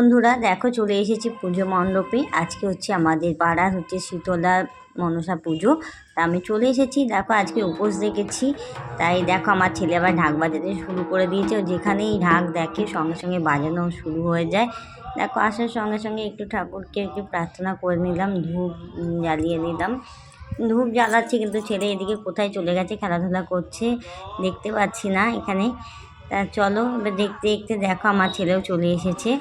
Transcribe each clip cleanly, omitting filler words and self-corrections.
বন্ধুরা দেখো চলে এসেছি পুজো মণ্ডপে। আজকে হচ্ছে আমাদের পাড়ার হচ্ছে শীতলা মনসা পুজো। তা আমি চলে এসেছি, দেখো আজকে উপোস রেখেছি। তাই দেখো আমার ছেলে আবার ঢাক বাজাতে শুরু করে দিয়েছে। যেখানেই ঢাক দেখে সঙ্গে সঙ্গে বাজানো শুরু হয়ে যায়। দেখো আসার সঙ্গে সঙ্গে একটু ঠাকুরকে একটু প্রার্থনা করে নিলাম, ধূপ জ্বালিয়ে নিলাম। ধূপ জ্বালাচ্ছি কিন্তু ছেলে এদিকে কোথায় চলে গেছে, খেলাধুলা করছে, দেখতে পাচ্ছি না এখানে। তা চলো এবার দেখতে দেখতে দেখো আমার ছেলেও চলে এসেছে।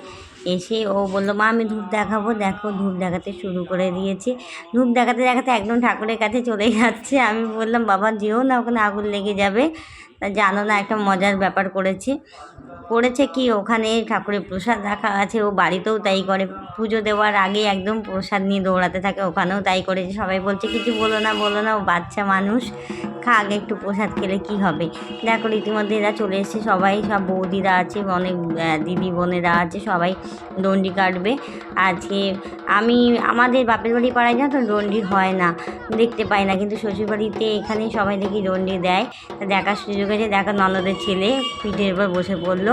এসে ও বললো মা আমি ধূপ দেখাবো। দেখো ধূপ দেখাতে শুরু করে দিয়েছে। ধূপ দেখাতে দেখাতে একদম ঠাকুরের কাছে চলে যাচ্ছে। আমি বললাম বাবা যেও না, ওখানে আগুন লেগে যাবে। তা জানো না একটা মজার ব্যাপার করেছে কি, ওখানে ঠাকুরের প্রসাদ রাখা আছে, ও বাড়িতেও তাই করে। পুজো দেওয়ার আগে একদম প্রসাদ নিয়ে দৌড়াতে থাকে, ওখানেও তাই করেছে। সবাই বলছে কিছু বলো না ও বাচ্চা মানুষ, খা আগে একটু প্রসাদ খেলে কি হবে। দেখো রীতিমধ্যে এরা চলে এসেছে, সবাই সব বৌদিরা আছে, অনেক দিদি বোনেরা আছে, সবাই দণ্ডি কাটবে আজকে। আমাদের বাপের বাড়ি পাড়ায় না তো দণ্ডি হয় না, দেখতে পাই না, কিন্তু শ্বশুরবাড়িতে এখানেই সবাই দেখি দণ্ডি দেয়। দেখার সুযোগ হয়েছে। দেখো ননদের ছেলে পিঠের উপর বসে পড়লো।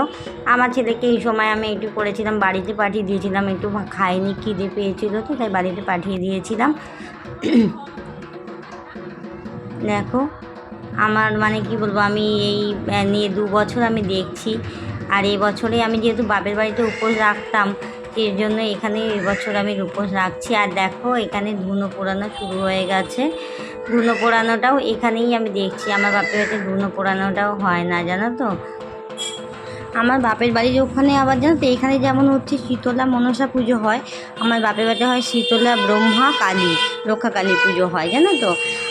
আমার ছেলেকে এই সময় আমি একটু করেছিলাম, বাড়িতে পাঠিয়ে দিয়েছিলাম, একটু খাইনি, খিদে পেয়েছিল তো তাই বাড়িতে পাঠিয়ে দিয়েছিলাম। দেখো আমার মানে কি বলবো, আমি এই নিয়ে 2 বছর আমি দেখছি। আর এই বছরে আমি যেহেতু বাপের বাড়িতে উপোস রাখতাম, এর জন্য এখানে এবছর আমি উপোস রাখছি। আর দেখো এখানে ধুনো পোড়ানো শুরু হয়ে গেছে। ধুনো পোড়ানোটাও এখানেই আমি দেখছি, আমার বাপের বাড়িতে ধুনো পোড়ানোটাও হয় না, জানো তো। আমার বাপের বাড়ির ওখানে আবার জানো তো, এখানে যেমন হচ্ছে শীতলা মনসা পুজো হয়, আমার বাপের বাড়িতে হয় শীতলা ব্রহ্মা কালী, রক্ষা কালী পুজো হয়, জানো তো।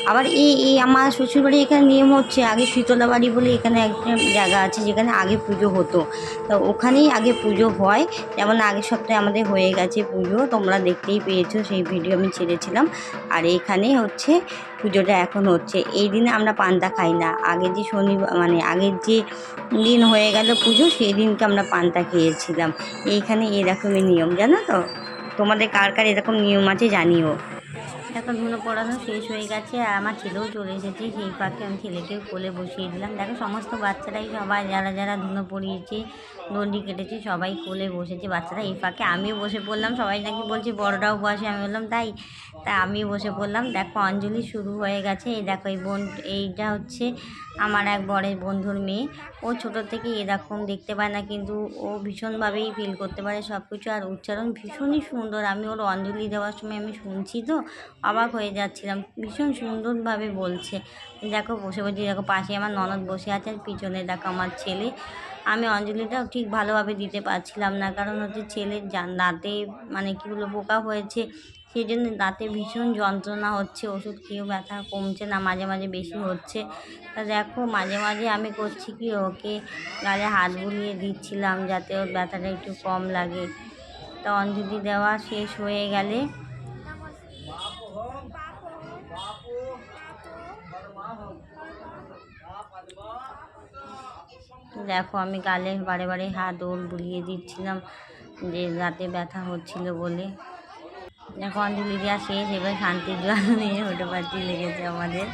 আবার এই আমার শ্বশুরবাড়ি এখানে নিয়ম হচ্ছে, আগে শীতলা বাড়ি বলে এখানে একটা জায়গা আছে যেখানে আগে পুজো হতো, তো ওখানেই আগে পুজো হয়। যেমন আগের সপ্তাহে আমাদের হয়ে গেছে পুজো, তোমরা দেখতেই পেয়েছো, সেই ভিডিও আমি ছেড়েছিলাম। আর এইখানে হচ্ছে পুজোটা এখন হচ্ছে। এই দিনে আমরা পান্তা খাই না, আগের যে শনিবার মানে আগের যে দিন হয়ে গেল পুজো, সেই দিনকে আমরা পান্তা খেয়েছিলাম। এইখানে এরকমই নিয়ম, জানো তো। তোমাদের কার কার এরকম নিয়ম আছে জানিও। দেখো ধুনো পড়ানো শেষ হয়ে গেছে, আর আমার ছেলেও চলে এসেছে। সেই ফাঁকে আমি ছেলেকেও কোলে বসিয়ে দিলাম। দেখো সমস্ত বাচ্চারাই সবাই যারা যারা ধুনো পড়িয়েছে, দণ্ডি কেটেছে, সবাই কোলে বসেছে বাচ্চারা। এই ফাঁকে আমিও বসে পড়লাম। সবাই নাকি বলছে বড়রাও বসে, আমি বললাম তাই আমিও বসে পড়লাম। দেখো অঞ্জলি শুরু হয়ে গেছে। এই দেখো এইটা হচ্ছে আমার এক বড়ের বন্ধুর মেয়ে। ও ছোটো থেকে এরকম দেখতে পায় না, কিন্তু ও ভীষণভাবেই ফিল করতে পারে সব কিছু, আর উচ্চারণ ভীষণই সুন্দর। আমি ওর অঞ্জলি দেওয়ার সময় আমি শুনছি তো অবাক হয়ে যাচ্ছিলাম, ভীষণ সুন্দরভাবে বলছে। দেখো বসে বসে দেখো পাশে আমার ননদ বসে আছে, আর পিছনে দেখো আমার ছেলে। আমি অঞ্জলিটাও ঠিক ভালোভাবে দিতে পারছিলাম না, কারণ হচ্ছে ছেলের দাঁতে মানে কী বলবো পোকা হয়েছে, সেই জন্য দাঁতে ভীষণ যন্ত্রণা হচ্ছে। ওষুধ খেয়েও ব্যথা কমছে না, মাঝে মাঝে বেশি হচ্ছে। তা দেখো মাঝে মাঝে আমি করছি কি, ওকে গালে হাত বুলিয়ে দিচ্ছিলাম যাতে ওর ব্যথাটা একটু কম লাগে। তা অঞ্জলি দেওয়া শেষ হয়ে গেলে দেখো আমি গালে বারে বারে হাত ওর বুলিয়ে দিচ্ছিলাম, যে দাঁতে ব্যথা হচ্ছিল বলে। দেখো অঞ্জলি দেওয়া শেষ, এবার শান্তির জল নিয়ে ওটা পার্টি লেগেছে আমাদের।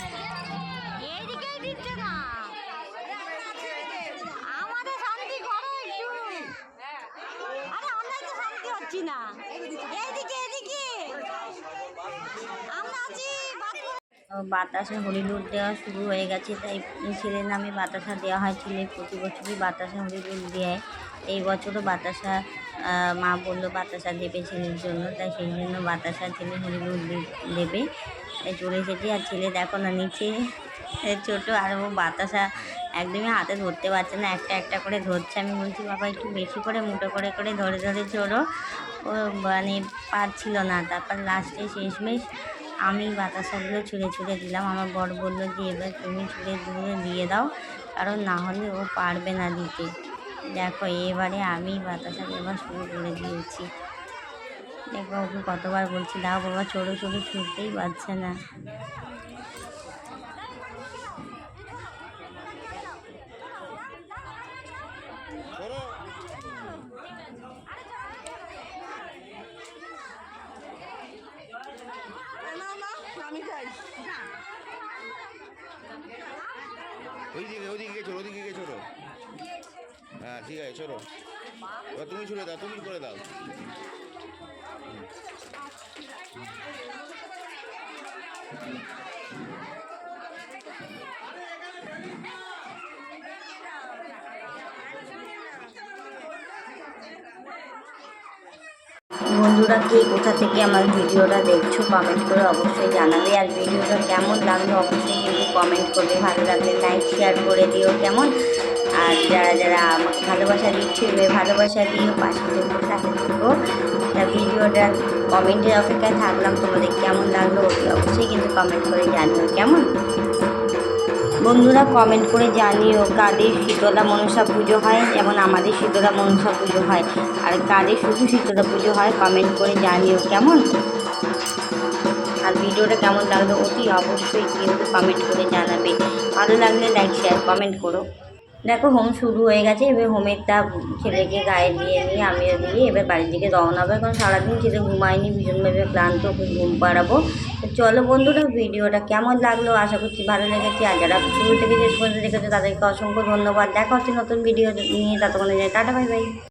বাতাসে হরিলুট দেওয়া শুরু হয়ে গেছে, তাই ছেলের নামে বাতাসা দেওয়া হয়। ছেলে প্রতি বছরই বাতাসা হরিলুট দেয়, এই বছরও বাতাসা মা বললো বাতাসা দেবে ছেলের জন্য, তাই সেই জন্য বাতাসা ছেলে হরিলুট দেবে, তাই চলে এসেছি। আর ছেলে দেখো না নিচে ছোটো, আর ও বাতাসা একদমই হাতে ধরতে পারছে না, একটা একটা করে ধরছে। আমি বলছি বাবা একটু বেশি করে মুঠো করে করে ধরে ধরে ছোড়ো, ও মানে পারছিল না। তারপর লাস্টে শেষমেশ আমি বাতাসাগুলো ছুঁড়ে ছুঁড়ে দিলাম। আমার বর বললো যে এবার তুমি ছুঁড়ে দিয়ে দাও, কারণ না হলে ও পারবে না দিতে। দেখো এবারে আমি বাতাসা দেওয়া শুরু করে দিয়েছি। দেখো ওকে কতবার বলছি দাও বাবা ছোটো ছোটো, ছুটতেই পারছে না। ওইদিকে ছোড়ো, হ্যাঁ ঠিক আছে ছোড়ো। এবার তুমি ছুড়ে দাও, তুমি করে দাও। বন্ধুরা কে কোথা থেকে আমার ভিডিওটা দেখছো কমেন্ট করে অবশ্যই জানাবে, আর ভিডিওটা কেমন লাগলো অবশ্যই কিন্তু কমেন্ট করবে, ভালো লাগলে লাইক শেয়ার করে দিও কেমন। আর যারা যারা আমাকে ভালোবাসা দিচ্ছে ভালোবাসা দিও, পাশে থেকে সাথে থেকো। তা ভিডিওটা কমেন্টের অপেক্ষায় থাকলাম, তোমাদের কেমন লাগলো অবশ্যই কিন্তু কমেন্ট করে জানিও কেমন। বন্ধুরা কমেন্ট করে জানিও কাদের শীতলা মনসা পুজো হয়, যেমন আমাদের শীতলা মনসা পুজো হয়, আর কাদের শুধু শীতলা পুজো হয় কমেন্ট করে জানিও কেমন। আর ভিডিওটা কেমন লাগলো অতি অবশ্যই কিন্তু কমেন্ট করে জানাবে, ভালো লাগলে লাইক শেয়ার কমেন্ট করো। দেখো হোম শুরু হয়ে গেছে, এবার হোমেরটা ছেলেকে গায়ে দিয়ে নিয়ে আমিও দিয়ে এবার বাড়ির দিকে রওনা হবে, কারণ সারাদিন ছেলে ঘুমায়নি, ভীষণভাবে ক্লান্ত, ঘুম পাড়াবো। তো চলো বন্ধুরা ভিডিওটা কেমন লাগলো আশা করছি ভালো লেগেছে, আর যারা শুরু থেকে শেষ পর্যন্ত দেখেছে তাদেরকে অসংখ্য ধন্যবাদ। দেখা হচ্ছে নতুন ভিডিও নিয়ে, ততক্ষণে যাই টাটা বাই বাই।